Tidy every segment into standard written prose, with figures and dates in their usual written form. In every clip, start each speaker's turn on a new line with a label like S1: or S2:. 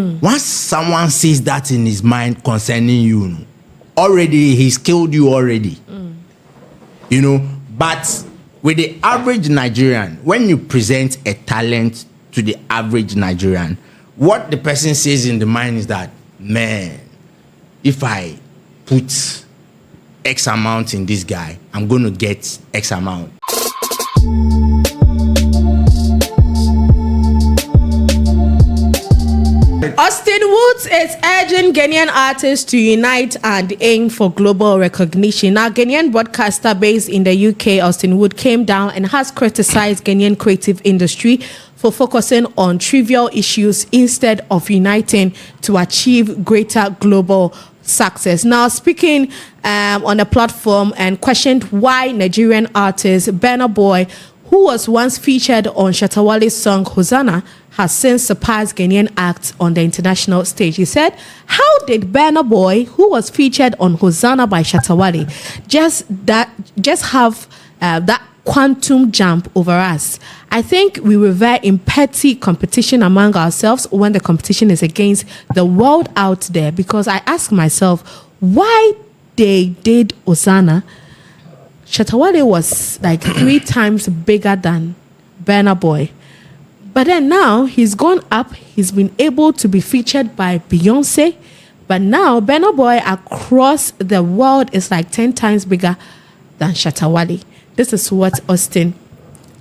S1: Once someone says that in his mind concerning you, already he's killed you already. You know, but with the average Nigerian, when you present a talent to the average Nigerian, what the person says in the mind is that, man, if I put X amount in this guy, I'm going to get X amount.
S2: Austine Woode is urging Ghanaian artists to unite and aim for global recognition. Now, Ghanaian broadcaster based in the UK, Austine Woode, came down and has criticized Ghanaian creative industry for focusing on trivial issues instead of uniting to achieve greater global success. Now, speaking on a platform and questioned why Nigerian artist Burna, who was once featured on Shatta Wale's song Hosanna, has since surpassed Ghanaian acts on the international stage. He said, how did Burna, who was featured on Hosanna by Shatta Wale, just have that quantum jump over us? I think we revere in petty competition among ourselves when the competition is against the world out there. Because I ask myself, why they did Hosanna? Shatta Wale was like 3 times bigger than Burna. But then now he's gone up. He's been able to be featured by Beyonce. But now Burna across the world is like 10 times bigger than Shatta Wale. This is what Austine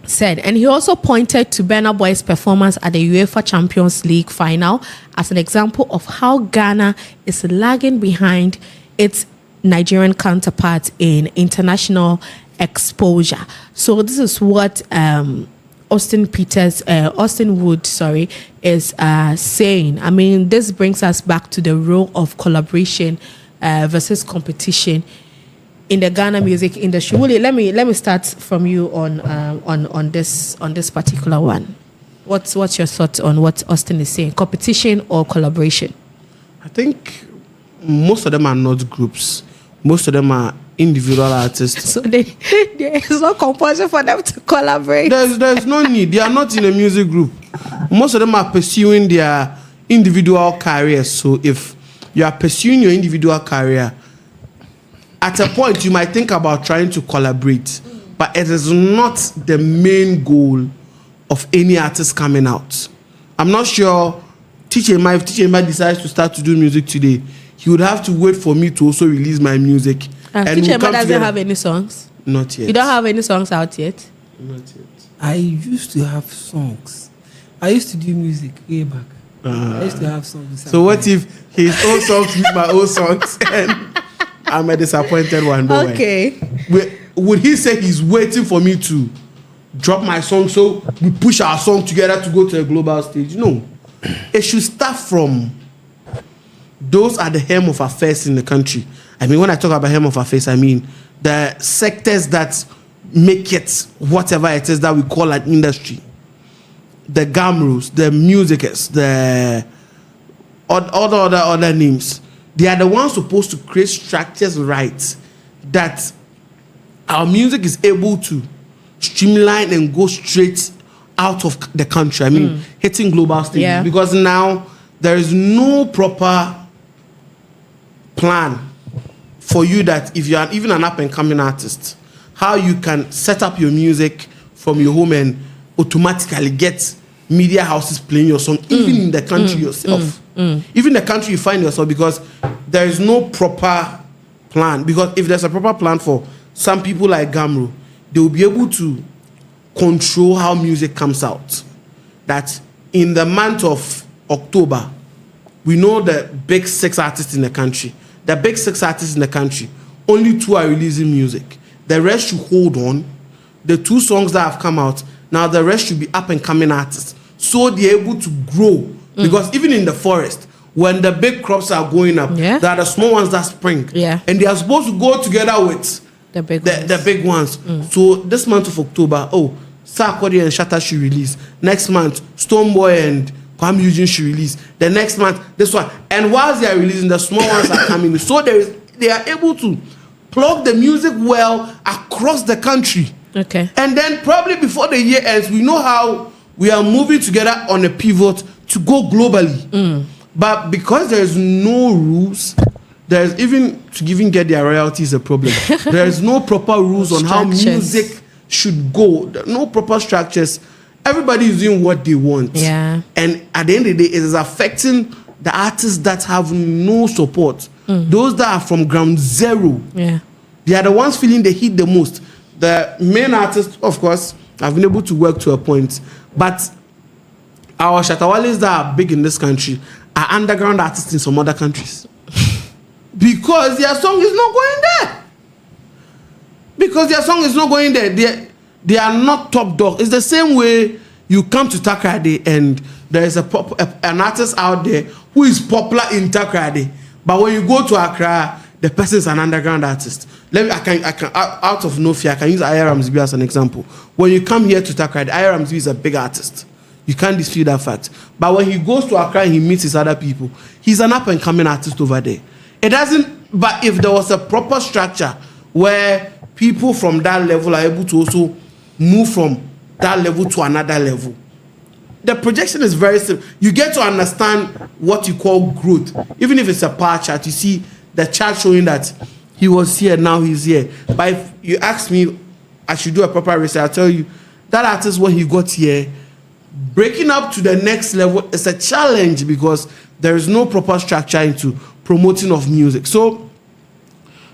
S2: said. And he also pointed to Burna's performance at the UEFA Champions League final as an example of how Ghana is lagging behind its Nigerian counterparts in international exposure. So this is what Austine Woode, is saying. I mean, this brings us back to the role of collaboration versus competition in the Ghana music industry. Wale, let me start from you on this particular one. What's your thoughts on what Austine is saying? Competition or collaboration?
S3: I think most of them are not groups. Most of them are individual artists.
S2: So there is no compulsion for them to collaborate.
S3: There's no need. They are not in a music group. Most of them are pursuing their individual careers. So if you are pursuing your individual career, at a point you might think about trying to collaborate, but it is not the main goal of any artist coming out. I'm not sure if Teacher Mike decides to start to do music today, he would have to wait for me to also release my music.
S2: And Teacher Mike doesn't have any songs?
S3: Not yet.
S2: You don't have any songs out yet?
S3: Not yet.
S4: I used to have songs. I used to do music way back. I used to have songs.
S3: So what if his own songs with my own songs and I'm a disappointed one?
S2: Okay.
S3: Would he say he's waiting for me to drop my song so we push our song together to go to a global stage? No. It should start from those are the hem of affairs in the country. I mean, when I talk about hem of affairs, I mean the sectors that make it whatever it is that we call an industry. The gamros, the musicers, the other names. They are the ones supposed to create structures right that our music is able to streamline and go straight out of the country. I mean, hitting global stages. Yeah. Because now there is no proper plan for you that if you are even an up-and-coming artist, how you can set up your music from your home and automatically get media houses playing your song, even in the country yourself. Even the country you find yourself, because there is no proper plan. Because if there's a proper plan for some people like Gamro, they will be able to control how music comes out. That in the month of October, we know the big 6 artists in the country. The big 6 artists in the country, only 2 are releasing music. The rest should hold on. The 2 songs that have come out, now the rest should be up and coming artists. So they're able to grow. Because even in the forest, when the big crops are going up, there are the small ones that spring. Yeah. And they are supposed to go together with the big ones. So this month of October, Sarkodie and Shatta should release. Next month, Stonebwoy and Kwame Eugene should release. The next month, this one. And whilst they are releasing, the small ones are coming. So they are able to plug the music well across the country.
S2: Okay.
S3: And then probably before the year ends, we know how we are moving together on a pivot to go globally. But because there's no rules, there's even to even get their royalties a problem. There's no proper rules on how music should go. There are no proper structures. Everybody is doing what they want.
S2: Yeah.
S3: And at the end of the day, it is affecting the artists that have no support. Those that are from ground zero.
S2: Yeah.
S3: They are the ones feeling the heat the most. The main artists, of course, have been able to work to a point. But our Shatta Wales that are big in this country are underground artists in some other countries. Because their song is not going there. Because their song is not going there. They are not top dog. It's the same way you come to Takrade and there is an artist out there who is popular in Takrade. But when you go to Accra, the person is an underground artist. I can out of no fear, I can use Aya Ramsby as an example. When you come here to Takrade, Aya Ramsby is a big artist. You can't dispute that fact. But when he goes to Accra and he meets his other people, he's an up-and-coming artist over there. It doesn't. But if there was a proper structure where people from that level are able to also move from that level to another level, the projection is very simple. You get to understand what you call growth. Even if it's a bar chart, you see the chart showing that he was here, now he's here. But if you ask me, I should do a proper research, I'll tell you, that artist, when he got here, breaking up to the next level is a challenge because there is no proper structure into promoting of music. So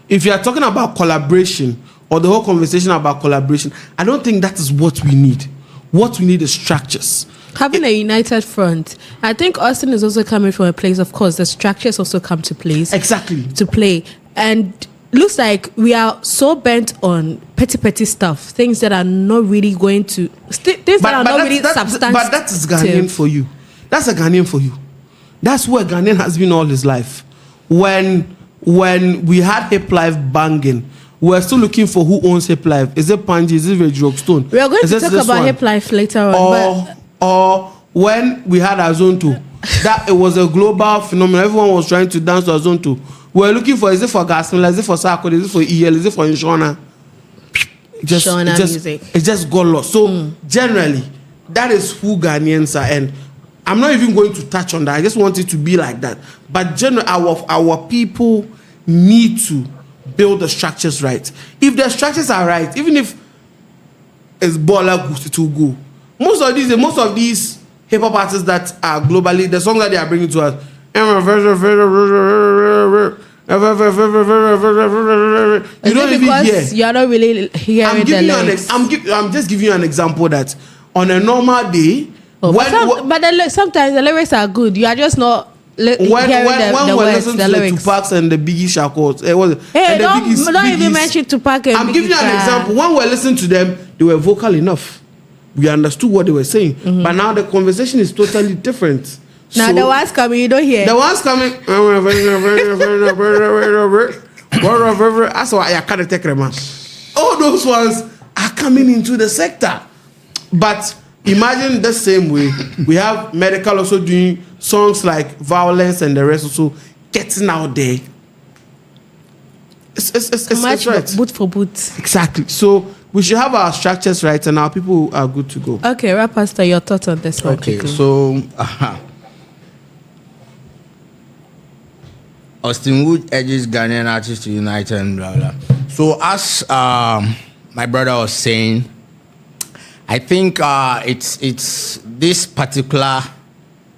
S3: if you are talking about collaboration or the whole conversation about collaboration, I don't think that is what we need. What we need is structures.
S2: Having a united front. I think Austine is also coming from a place, of course, the structures also come to place.
S3: Exactly.
S2: To play. And looks like we are so bent on petty stuff, things that are not really going to, things that are not really substantive.
S3: But that is Ghanaian for you. That's a Ghanaian for you. That's where Ghanaian has been all his life. When we had Hip Life banging, we're still looking for who owns Hip Life. Is it Panji? Is it Reggie Stone?
S2: We are going to talk about Hip Life later on.
S3: Or when we had Azonto, that it was a global phenomenon. Everyone was trying to dance to Azonto. We're looking for, is it for Gasmila, is it for Sako, is it for EL, is it for Inshona?
S2: Music.
S3: It just got lost. So generally, that is who Ghanaians are. And I'm not even going to touch on that. I just want it to be like that. But generally, our people need to build the structures right. If the structures are right, even if it's Bola Gusti to go, most of these hip hop artists that are globally, the songs that they are bringing to us, you don't even hear.
S2: You're not really hearing the lyrics.
S3: I'm just giving you an example that on a normal day,
S2: sometimes the lyrics are good. You are just not hearing the words, the lyrics.
S3: Tupac and the Biggie Shakos,
S2: don't even mention Tupac and
S3: I'm
S2: Biggie.
S3: giving you an example. When we're listening to them, they were vocal enough. We understood what they were saying. But now the conversation is totally different.
S2: Now the ones coming, you don't hear.
S3: The ones coming. That's why I can't take them. All those ones are coming into the sector. But imagine the same way. We have Medical also doing songs like Violence and the rest also getting out there. It's right.
S2: Boot for boot.
S3: Exactly. So we should have our structures right and our people are good to go.
S2: Okay, Rap Pastor, your thoughts on this one?
S1: Okay, so Austine Woode urges Ghanaian artists to unite and blah blah. So as my brother was saying, I think it's this particular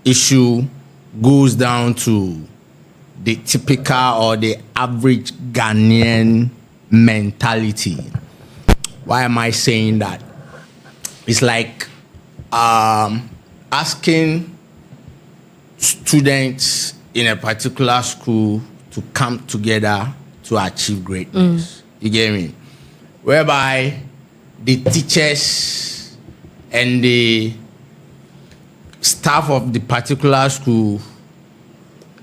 S1: issue goes down to the typical or the average Ghanaian mentality. Why am I saying that? It's like asking students in a particular school to come together to achieve greatness. You get me? Whereby the teachers and the staff of the particular school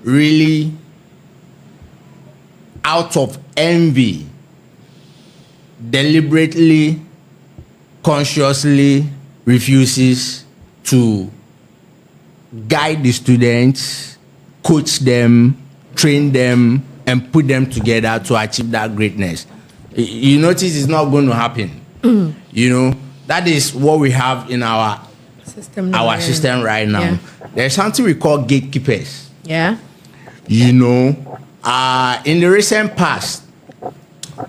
S1: really, out of envy, deliberately, consciously refuses to guide the students, coach them, train them, and put them together to achieve that greatness. You notice it's not going to happen. You know, that is what we have in our system right now.
S2: Yeah.
S1: There's something we call gatekeepers.
S2: Yeah.
S1: You know, in the recent past,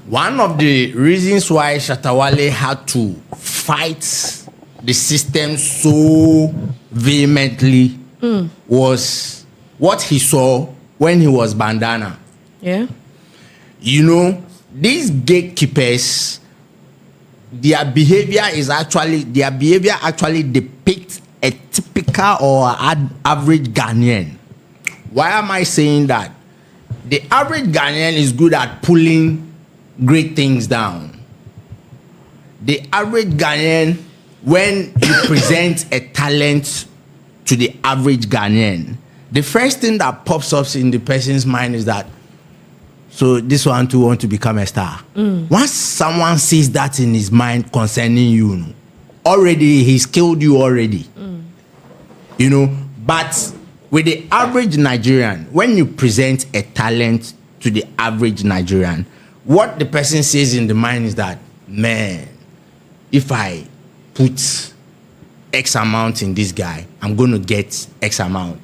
S1: one of the reasons why Shatta Wale had to fight the system so vehemently was what he saw when he was bandana.
S2: Yeah.
S1: You know, these gatekeepers, their behavior actually depicts a typical or average Ghanaian. Why am I saying that? The average Ghanaian is good at pulling great things down. The average Ghanaian, when you present a talent to the average Ghanaian, the first thing that pops up in the person's mind is that, so this one too want to become a star. Once someone sees that in his mind concerning you, already he's killed you already. You know, but with the average Nigerian, when you present a talent to the average Nigerian, what the person says in the mind is that, man, if I put X amount in this guy, I'm going to get X amount.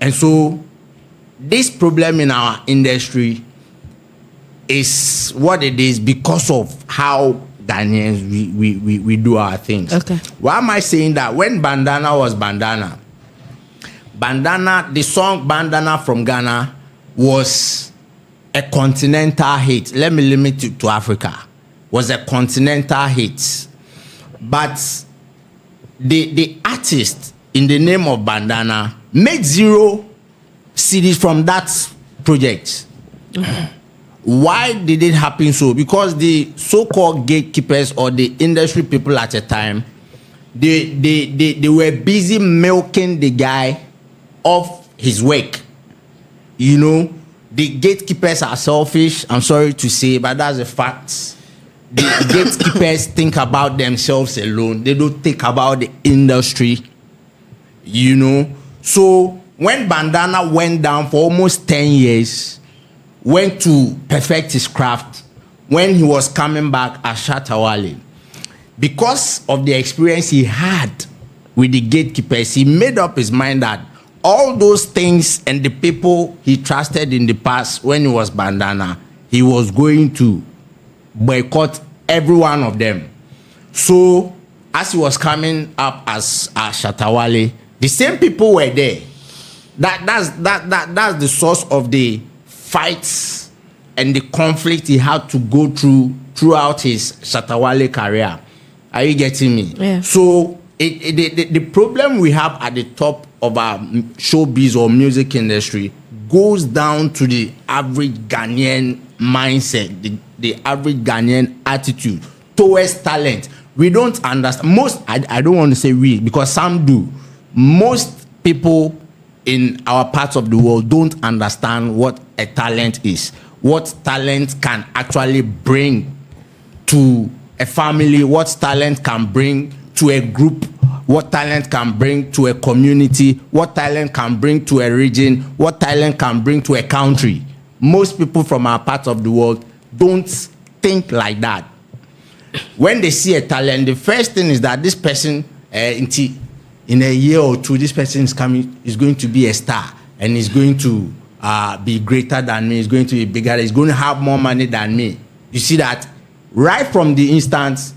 S1: And so this problem in our industry is what it is because of how Ghanaians we do our things.
S2: Okay.
S1: Why am I saying that? When Bandana was Bandana, the song Bandana from Ghana was a continental hit. Let me limit it to Africa. Was a continental hit. But the artist in the name of Bandana made 0 CDs from that project. Why did it happen so? Because the so-called gatekeepers or the industry people at the time, they were busy milking the guy of his work. You know, the gatekeepers are selfish. I'm sorry to say, but that's a fact. The gatekeepers think about themselves alone. They don't think about the industry. You know, so when Bandana went down for almost 10 years, went to perfect his craft, when he was coming back as Shatta Wale, because of the experience he had with the gatekeepers, he made up his mind that all those things and the people he trusted in the past when he was Bandana, he was going to boycott every one of them. So as he was coming up as Shatta Wale, the same people were there. That's the source of the fights and the conflict he had to go through throughout his Shatta Wale career. Are you getting me?
S2: Yeah.
S1: So the problem we have at the top of our showbiz or music industry goes down to the average Ghanaian mindset, the average Ghanaian attitude towards talent. We don't understand. I don't want to say we, because some do. Most people in our parts of the world don't understand what a talent is, what talent can actually bring to a family, what talent can bring to a group, what talent can bring to a community, what talent can bring to a region, what talent can bring to a country. Most people from our part of the world don't think like that. When they see a talent, the first thing is that this person, in a year or two, this person is going to be a star, and is going to be greater than me, is going to be bigger, is going to have more money than me. You see that right from the instant,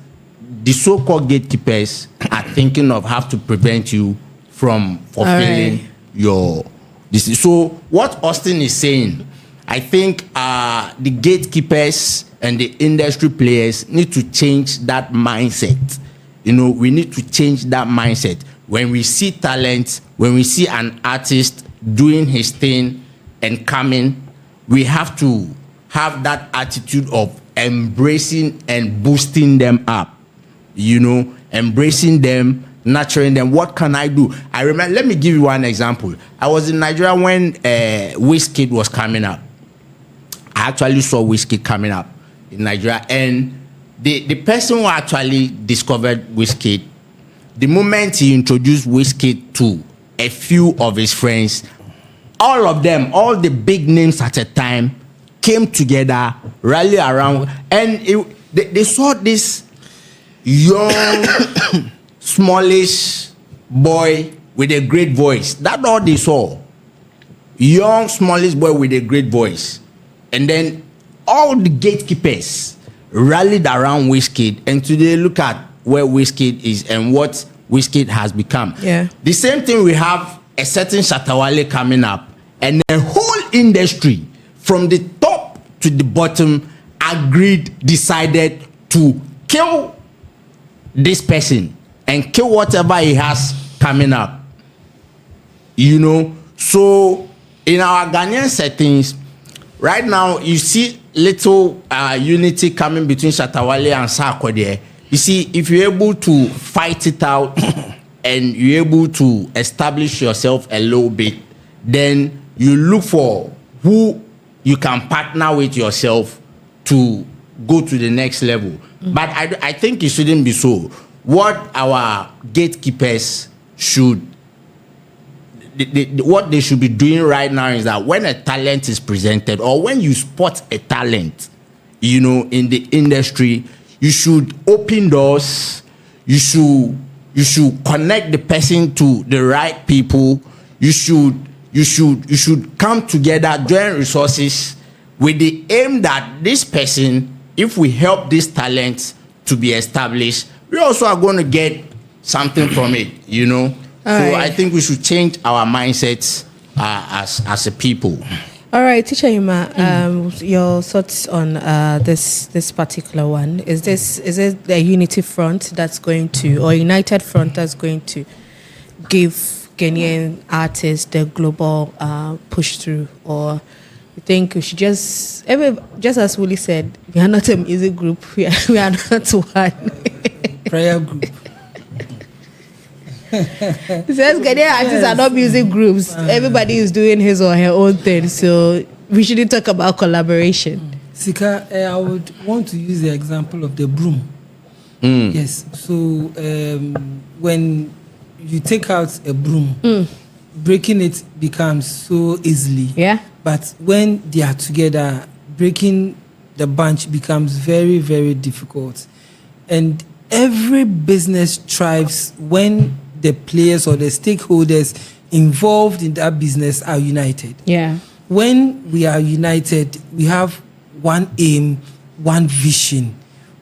S1: the so-called gatekeepers are thinking of how to prevent you from fulfilling your this. So what Austine is saying, I think the gatekeepers and the industry players need to change that mindset. You know, we need to change that mindset. When we see talent, when we see an artist doing his thing and coming, we have to have that attitude of embracing and boosting them up. You know, embracing them, nurturing them. What can I do? I remember, let me give you one example. I was in Nigeria when Wizkid was coming up. I actually saw Wizkid coming up in Nigeria, and the person who actually discovered Wizkid, the moment he introduced Wizkid to a few of his friends, all of them, all the big names at a time, came together, rally around, and they saw this young, smallish boy with a great voice. That's all they saw. Young, smallest boy with a great voice. And then all the gatekeepers rallied around Wizkid. And today, look at where Wizkid is and what Wizkid has become.
S2: Yeah.
S1: The same thing, we have a certain Shatta Wale coming up. And the whole industry, from the top to the bottom, decided to kill this person and kill whatever he has coming up. You know, so in our Ghanaian settings, right now, you see little unity coming between Shatta Wale and Sarko there. You see, if you're able to fight it out and you're able to establish yourself a little bit, then you look for who you can partner with yourself to go to the next level. But I think it shouldn't be so. What our gatekeepers should, what they should be doing right now is that when a talent is presented, or when you spot a talent, you know, in the industry, you should open doors. You should connect the person to the right people. You should come together, join resources with the aim that this person, if we help this talent to be established, we also are going to get something from it, you know.
S2: Right.
S1: I think we should change our mindsets as a people.
S2: All right, Teacher Yuma, your thoughts on this particular one? Is it a unity front that's going to, or a united front that's going to give Ghanaian artists the global push through, or you think we should just as Willie said, we are not a music group, we are not one
S4: Prayer group.
S2: He says Ghanaian artists are not music groups. Everybody is doing his or her own thing, so we shouldn't talk about collaboration.
S4: Sika, I would want to use the example of the broom. Yes. So when you take out a broom, breaking it becomes so easily.
S2: Yeah.
S4: But when they are together, breaking the bunch becomes very, very difficult. And every business thrives when the players or the stakeholders involved in that business are united.
S2: Yeah.
S4: When we are united, we have one aim, one vision.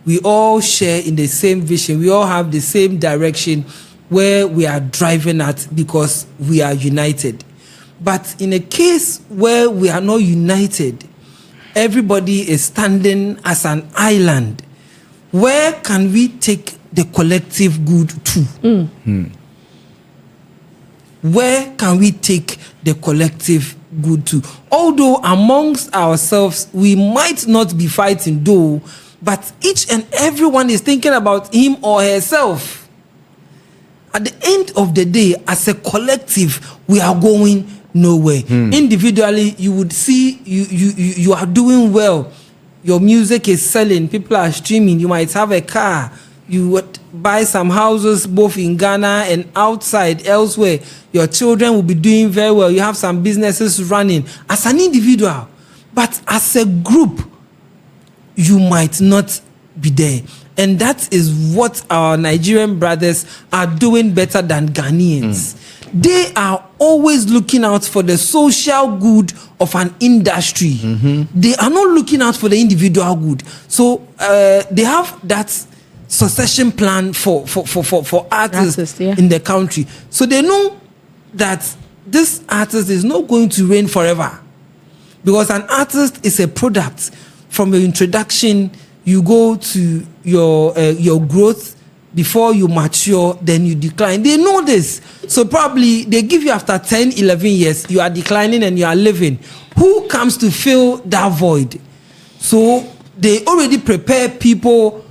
S4: We all share in the same vision. We all have the same direction where we are driving at because we are united. But in a case where we are not united, everybody is standing as an island. Where can we take the collective good to? Where can we take the collective good to? Although amongst ourselves, we might not be fighting though, but each and everyone is thinking about him or herself. At the end of the day, as a collective, we are going nowhere. Individually, you would see you are doing well. Your music is selling. People are streaming. You might have a car. You would buy some houses both in Ghana and outside elsewhere. Your children will be doing very well. You have some businesses running as an individual. But as a group, you might not be there. And that is what our Nigerian brothers are doing better than Ghanaians. They are always looking out for the social good of an industry. They are not looking out for the individual good. So they have that succession plan for artists in the country. So they know that this artist is not going to reign forever. Because an artist is a product. From your introduction, you go to your growth. Before you mature, then you decline. They know this. So probably they give you after 10, 11 years, you are declining and you are living. Who comes to fill that void? So they already prepare people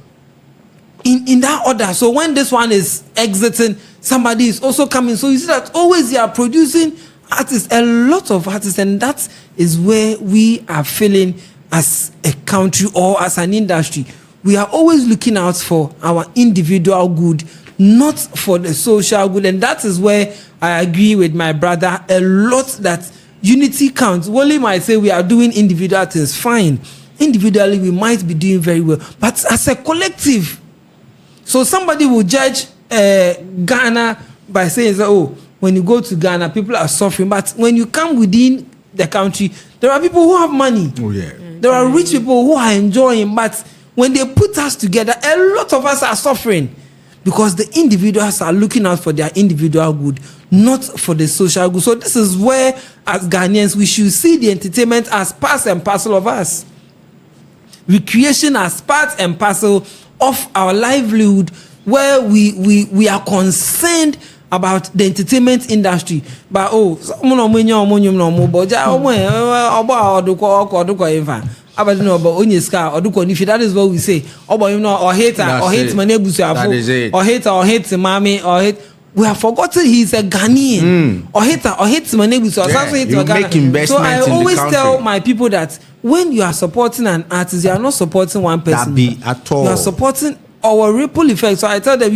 S4: in that order. So when this one is exiting, somebody is also coming. So you see that always they are producing artists, a lot of artists, and that is where we are feeling as a country or as an industry. We are always looking out for our individual good, not for the social good. And that is where I agree with my brother a lot, that unity counts. Wale might say we are doing individual things, fine. Individually, we might be doing very well. But as a collective, so somebody will judge Ghana by saying, oh, when you go to Ghana, people are suffering. But when you come within the country, there are people who have money.
S1: Oh yeah.
S4: There are rich people who are enjoying. But when they put us together, a lot of us are suffering because the individuals are looking out for their individual good, not for the social good. So this is where, as Ghanaians, we should see the entertainment as part and parcel of us. Recreation as part and parcel of our livelihood, where we are concerned about the entertainment industry. But that is what we say. Or hater, or hate my neighbors, or hater, or hate mommy, or hate. We have forgotten he's a Ghanaian. Or hates my neighbors. So I always tell my people that when you are supporting an artist, you are not supporting one person.
S1: At all.
S4: You are supporting our ripple effect. So I tell them,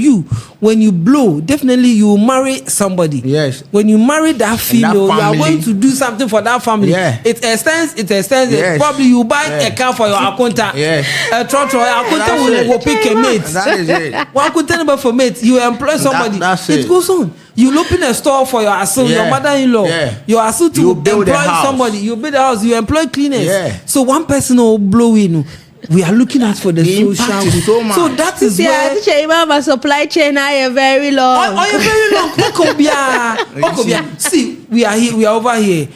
S4: when you blow, definitely you will marry somebody.
S1: Yes.
S4: When you marry that female, you are going to do something for that family.
S1: Yeah.
S4: It extends.
S1: Yes.
S4: Probably you buy a car for your accountant.
S1: Yes.
S4: A trotro, accountant will pick a mate.
S1: That is it.
S4: One accountant number for mate. You employ somebody.
S1: That's
S4: it goes on. You open a store for your assault, your mother-in-law.
S1: Yeah.
S4: Your assault to
S1: build
S4: employ
S1: a house.
S4: somebody. You build a house. You employ cleaners.
S1: Yeah.
S4: So one person will blow in. We are looking at for the
S1: impact
S4: social.
S1: is so much.
S4: So that is where.
S2: Supply chain are very long.
S4: Very long. See, we are here. We are over here.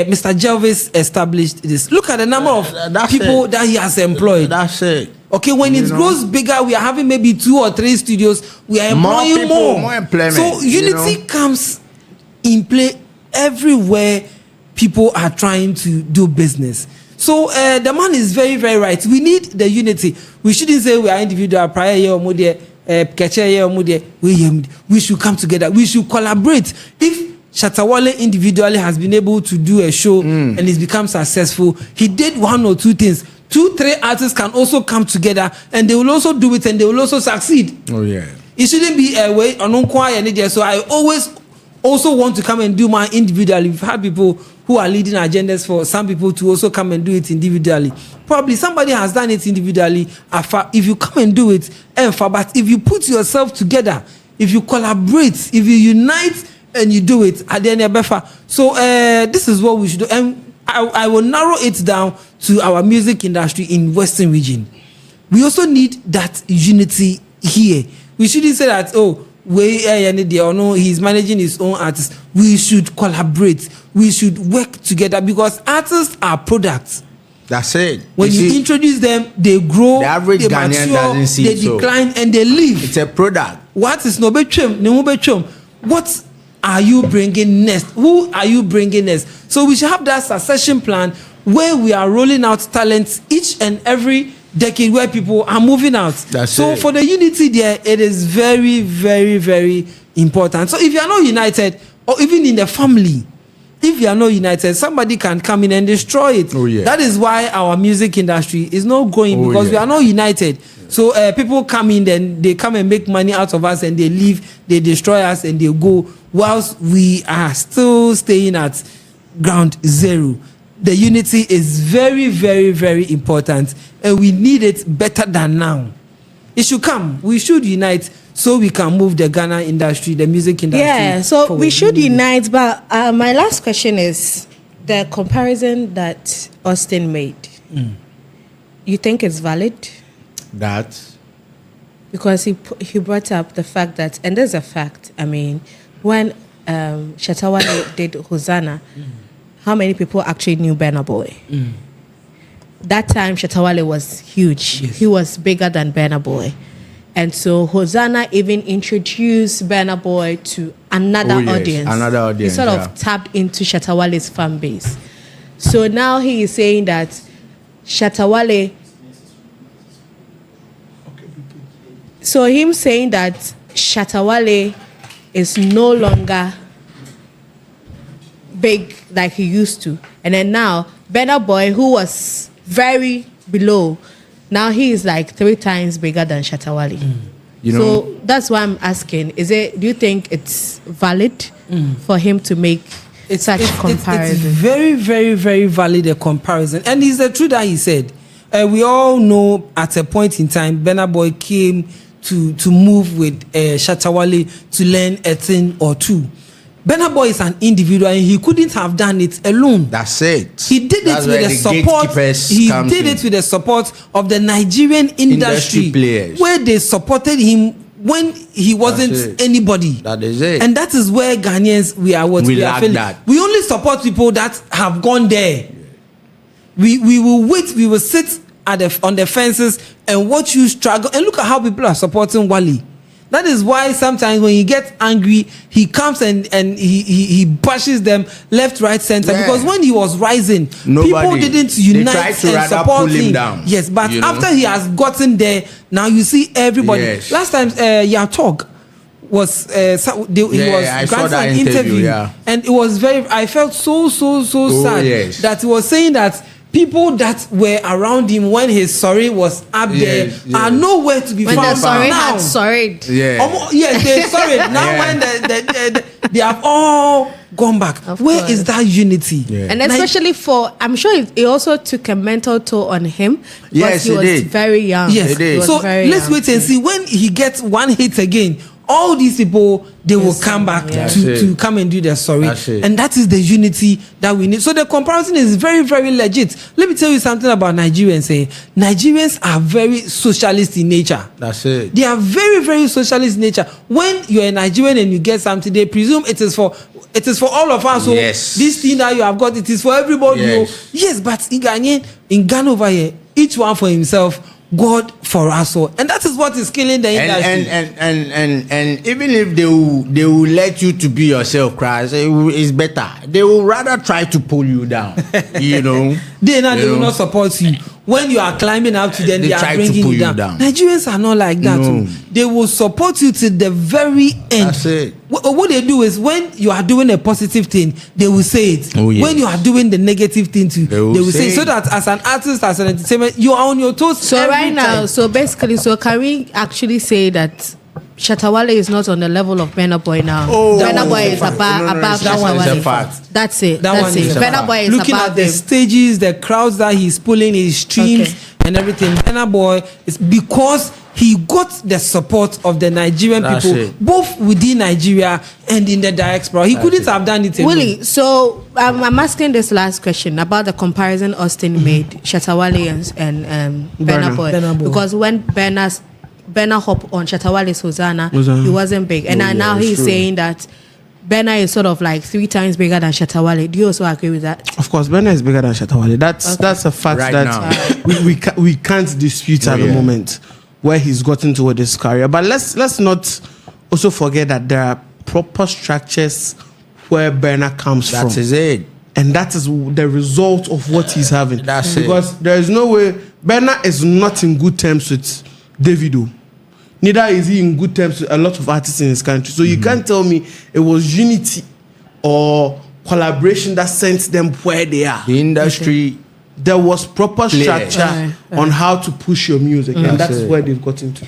S4: Mr. Jarvis established this. Look at the number of people that he has employed.
S1: That's it.
S4: Okay, when it grows bigger, we are having maybe 2 or 3 studios. We are employing more
S1: employment.
S4: So unity comes in play everywhere people are trying to do business. So the man is very, very right. We need the unity. We shouldn't say we are individual. Prior year we should come together. We should collaborate. If Shatta Wale individually has been able to do a show and it's become successful, he did 1 or 2 things. 2, 3 artists can also come together and they will also do it and they will also succeed.
S1: Oh yeah.
S4: It shouldn't be a way on. So I always also want to come and do mine individually. We've had people who are leading agendas for some people to also come and do it individually. Probably somebody has done it individually. If you come and do it, but if you put yourself together, if you collaborate, if you unite and you do it, at the end of the so this is what we should do. And I will narrow it down to our music industry in Western region. We also need that unity here. We shouldn't say that, he's managing his own artists. We should collaborate. We should work together because artists are products.
S1: That's it.
S4: When you introduce them, they grow,
S1: the average
S4: they
S1: Ghanaian
S4: mature,
S1: doesn't see
S4: they decline, and they leave.
S1: It's a product.
S4: What is what are you bringing next? Who are you bringing next? So we should have that succession plan where we are rolling out talents each and every decade where people are moving out. So for the unity there, it is very, very, very important. So if you are not united, or even in the family, if you are not united, somebody can come in and destroy it.
S1: Oh, yeah.
S4: That is why our music industry is not growing because we are not united. So people come in, then they come and make money out of us and they leave, they destroy us and they go, whilst we are still staying at ground zero. The unity is very, very, very important and we need it better than now. It should come. We should unite so we can move the Ghana industry, the music industry.
S2: Yeah, so
S4: forward.
S2: we should unite. But my last question is the comparison that Austine made. You think it's valid?
S1: That?
S2: Because he brought up the fact that, and there's a fact, I mean, when Shatta Wale did Hosanna, how many people actually knew Burna Boy? That time, Shatta Wale was huge. Yes. He was bigger than Burna Boy. And so Hosanna even introduced Burna Boy to another audience.
S1: Another audience.
S2: He sort of tapped into Shatta Wale's fan base. So now he is saying that Shatta Wale. So him saying that Shatta Wale is no longer big like he used to. And then now, Burna Boy, who was very below, now he is like 3 times bigger than Shatta Wale. So that's why I'm asking, do you think it's valid for him to make such comparison?
S4: It's very, very, very valid a comparison. And it's the truth that he said. We all know at a point in time, Burna Boy came to move with Shatta Wale to learn a thing or two. Burna Boy is an individual and he couldn't have done it alone.
S1: That's it.
S4: He did
S1: That's
S4: it with
S1: where
S4: the support.
S1: gatekeepers
S4: He
S1: comes
S4: did
S1: in.
S4: it with the support of the Nigerian industry
S1: players,
S4: where they supported him when he wasn't anybody.
S1: That is it.
S4: And that is where Ghanaians we are. What
S1: We
S4: are
S1: lack
S4: feeling.
S1: that.
S4: We only support people that have gone there. We will wait. We will sit on the fences and watch you struggle. And look at how people are supporting Wale. That is why sometimes when he gets angry, he comes and he bashes them left, right, center.
S1: Yeah.
S4: Because when he was rising, people
S1: Nobody.
S4: didn't
S1: They
S4: unite
S1: tried to
S4: and
S1: rather
S4: support
S1: pull him
S4: him.
S1: down,
S4: Yes, but
S1: you know?
S4: after he has gotten there, now you see everybody.
S1: Yes.
S4: Last time, Yatog was he was
S1: I saw
S4: granted
S1: that
S4: an interview,
S1: yeah.
S4: and it was very. I felt so sad
S1: yes.
S4: that he was saying that people that were around him when his sorry was up there are nowhere to be
S2: When
S4: found
S2: the sorry
S4: now.
S2: had sorried.
S1: Yeah.
S4: Yes, they sorry. Now
S1: Yeah.
S4: when they have all gone back.
S2: Of
S4: Where
S2: course.
S4: is that unity?
S1: Yeah.
S2: And especially I'm sure it also took a mental toll on him.
S1: Yes,
S2: he
S1: it
S2: was
S1: did.
S2: very young.
S4: Yes,
S1: It is.
S4: so let's wait and see when he gets one hit again. All these people they will come back to come and do their sorry, and that is the unity that we need. So the comparison is very, very legit. Let me tell you something about Nigerians. Nigerians are very socialist in nature.
S1: That's it.
S4: They are very, very socialist in nature. When you're a Nigerian and you get something, they presume it is for all of us. So
S1: Yes.
S4: this thing that you have got, it is for everybody.
S1: Yes.
S4: Yes, but in Ghana over here, each one for himself. God for us all, and that is what is killing the industry.
S1: And even if they will let you to be yourself, Christ, it's better. They will rather try to pull you down. You know,
S4: they will not support you when you are climbing up to them. They are
S1: try to
S4: bringing
S1: pull
S4: you down.
S1: you down.
S4: Nigerians are not like that.
S1: No.
S4: They will support you to the very end.
S1: That's it.
S4: What they do is when you are doing a positive thing, they will say it.
S1: Oh, yes.
S4: When you are doing the negative thing too, they will say it. So that as an artist, as an entertainment, you are on your toes.
S2: So
S4: every
S2: right now,
S4: time.
S2: so basically, can we actually say that Shatta Wale is not on the level of Burna Boy now?
S1: Oh,
S2: Burna Boy is above
S1: that one
S2: Shatta
S1: is a
S2: Wale.
S1: fact.
S2: That's it.
S4: That one is
S2: Burna Boy is
S4: looking
S2: above
S4: at the
S2: him.
S4: stages, the crowds that he's pulling, his streams and everything. Burna Boy is because he got the support of the Nigerian
S1: That's
S4: people,
S1: it.
S4: both within Nigeria and in the diaspora. He couldn't have done it alone.
S2: Willie, so I'm asking this last question about the comparison Austine made, Shatta Wale and Burna Boy.
S4: Burna Boy.
S2: Because when Burna hopped on Shatta Wale's Hosanna, he wasn't big. And now
S1: it's
S2: he's
S1: true.
S2: saying that Burna is sort of like 3 times bigger than Shatta Wale. Do you also agree with that?
S3: Of course, Burna is bigger than Shatta Wale. That's a fact
S1: Right
S3: that we can't dispute at the moment where he's gotten toward his career. But let's not also forget that there are proper structures where Burna comes from.
S1: That is it.
S3: And that is the result of what he's having.
S1: That's it.
S3: Because there is no way Burna is not in good terms with Davido. Neither is he in good terms with a lot of artists in his country. So you can't tell me it was unity or collaboration that sent them where they are.
S1: The industry.
S3: There was proper
S1: Players.
S3: structure on how to push your music, and that's where they've gotten to.